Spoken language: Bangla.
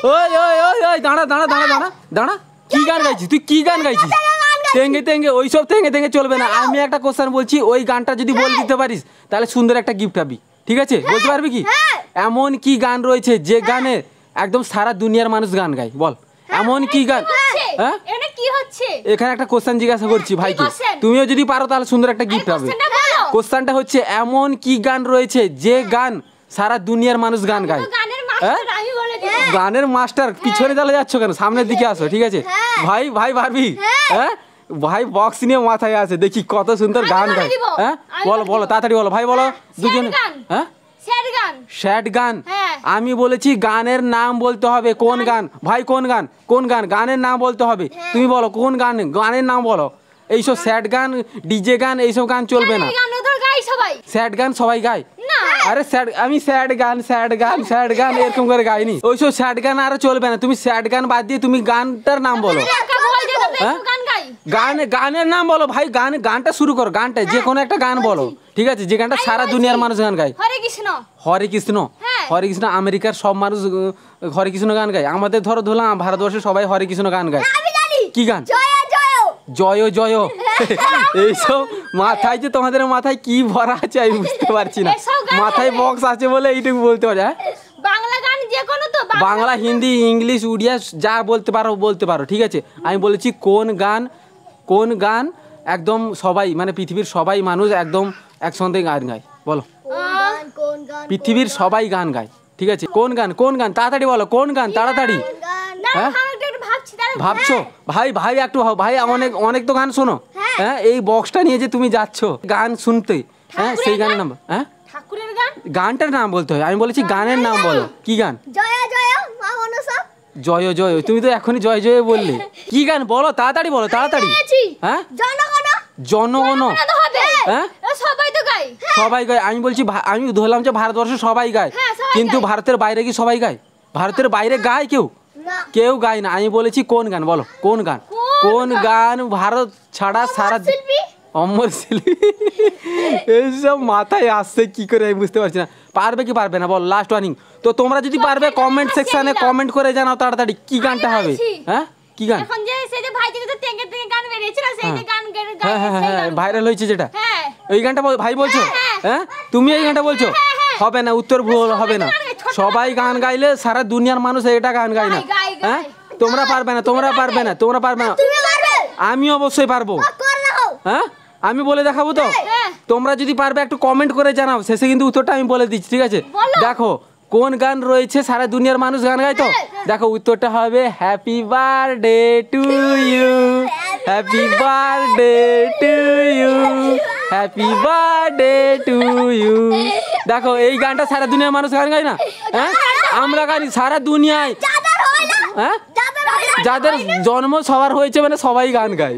ওই ওই ওই ওই দাঁড়া দাঁড়া দাঁড়া দাঁড়া দাঁড়া, কি গান গাইছিস তুই? কি গান গাইছিস? তেঙ্গে তেঙ্গে ওইসব তেঙ্গে তেঙ্গে চলবে না। আমি একটা কোশ্চেন বলছি, ওই গানটা যদি বলে দিতে পারিস তাহলে সুন্দর একটা গিফট পাবি, ঠিক আছে? বলতে পারবি কি এমন কি গান রয়েছে যে গানে একদম সারা দুনিয়ার মানুষ গান গায়? বল এমন কি গান। হ্যাঁ এখানে একটা কোশ্চেন জিজ্ঞাসা করছি ভাইকে, তুমিও যদি পারো তাহলে সুন্দর একটা গিফট পাবে। কোশ্চেনটা হচ্ছে এমন কি গান রয়েছে যে গান সারা দুনিয়ার মানুষ গান গায়? গানের মাস্টার পিছনে চলে যাচ্ছ কেন? সামনের দিকে আসো, ঠিক আছে? ভাই ভাই পারবি? হ্যাঁ ভাই বক্স নিয়ে মাথায় আছে, দেখি কত সুন্দর গান গায়। হ্যাঁ বলো বলো তাড়াতাড়ি বলো ভাই, বলো দুজনে। হ্যাঁ স্যাড গান? আমি বলেছি গানের নাম বলতে হবে। কোন গান ভাই? কোন গান? কোন গান? গানের নাম বলতে হবে। তুমি বলো কোন গান, গানের নাম বলো। এইসব স্যাড গান, ডিজে গান, এইসব গান চলবে না। স্যাড গান সবাই গায়? আরে স্যাড, আমি স্যাড গান স্যাড গান স্যাড গান এরকম করে গাইনি। ওইসব স্যাড গান আর চলবে না। তুমি স্যাড গান বাদ দিয়ে তুমি গানটার নাম বলো। গান, গানের নাম বলো ভাই। গান, গানটা শুরু করো। গানটা যে কোনো একটা গান বলো, ঠিক আছে? যে গানটা সারা দুনিয়ার মানুষ গান গায়। হরে কৃষ্ণ। হরে কৃষ্ণ? হরে কৃষ্ণ আমেরিকার সব মানুষ হরে কৃষ্ণ গান গায়। আমাদের ধরো ধরলাম ভারতবর্ষে সবাই হরে কৃষ্ণ গান গায়। কি গান? জয় জয়। এইসব মাথায়, যে তোমাদের মাথায় কি ভরা আছে আমি বুঝতে পারছি না। মাথায় বক্স আছে বলে এইটুকু বলতে পারো। হ্যাঁ বাংলা, হিন্দি, ইংলিশ, উড়িয়া যা বলতে পারো বলতে পারো, ঠিক আছে? আমি বলেছি কোন গান, কোন গান একদম সবাই মানে পৃথিবীর সবাই মানুষ একদম একসঙ্গে গান গায়। বলো পৃথিবীর সবাই গান গায়, ঠিক আছে? কোন গান? কোন গান? তাড়াতাড়ি বলো কোন গান, তাড়াতাড়ি। হ্যাঁ ভাবছো? ভাই ভাই একটু ভাই, অনেক অনেক তো গান শোনো। হ্যাঁ এই বক্সটা নিয়ে যে তুমি যাচ্ছ গান শুনতে, হ্যাঁ সেই গানের নাম। হ্যাঁ গানটার নাম বলতে হয়। আমি বলেছি গানের নাম বলো। কি গান? জয় জয়। তুমি তো এখনই জয় জয় বললে। কি গান বলো তাড়াতাড়ি বলো, তাড়াতাড়ি। হ্যাঁ জনগণ। হ্যাঁ সবাই গায়। আমি বলছি, আমি ধরলাম যে ভারতবর্ষে সবাই গায়, কিন্তু ভারতের বাইরে কি সবাই গায়? ভারতের বাইরে গায় কেউ? কেউ গায় না। আমি বলেছি কোন গান, বলো কোন গান? কোন গান ভারত ছাড়া সারা অমর শিল্পী? এইসব মাথায় আসছে কি করে আমি বুঝতে পারছি না। পারবে কি পারবে না বল, লাস্ট ওয়ার্নিং। তো তোমরা যদি পারবে কমেন্ট সেকশনে কমেন্ট করে জানাও তাড়াতাড়ি কি গানটা হবে। হ্যাঁ কি গান? এখন যে সেই যে ভাই যে তেঙ্গে তেঙ্গে গান বেরিয়েছিল সেই যে গান হ্যাঁ ভাইরাল হয়েছে যেটা, ওই গানটা ভাই বলছো? হ্যাঁ তুমি এই গানটা বলছো? হবে না, উত্তর ভুল হবে না। সবাই গান গাইলে সারা দুনিয়ার মানুষ এটা গান গায় না। হ্যাঁ তোমরা পারবে না, তোমরা পারবে না, তোমরা পারবে না। আমি অবশ্যই পারবো। হ্যাঁ আমি বলে দেখাবো তো। তোমরা যদি পারবে একটু কমেন্ট করে জানাও, শেষে কিন্তু উত্তরটা আমি বলে দিচ্ছি, ঠিক আছে? দেখো কোন গান রয়েছে সারা দুনিয়ার মানুষ গান গায়। তো দেখো উত্তরটা হবে happy birthday to you, happy birthday to you, happy birthday to you. দেখো এই গানটা সারা দুনিয়ার মানুষ গান গায় না? হ্যাঁ আমরা গাই সারা দুনিয়ায়। হ্যাঁ যাদের জন্ম সবার হয়েছে মানে সবাই গান গায়।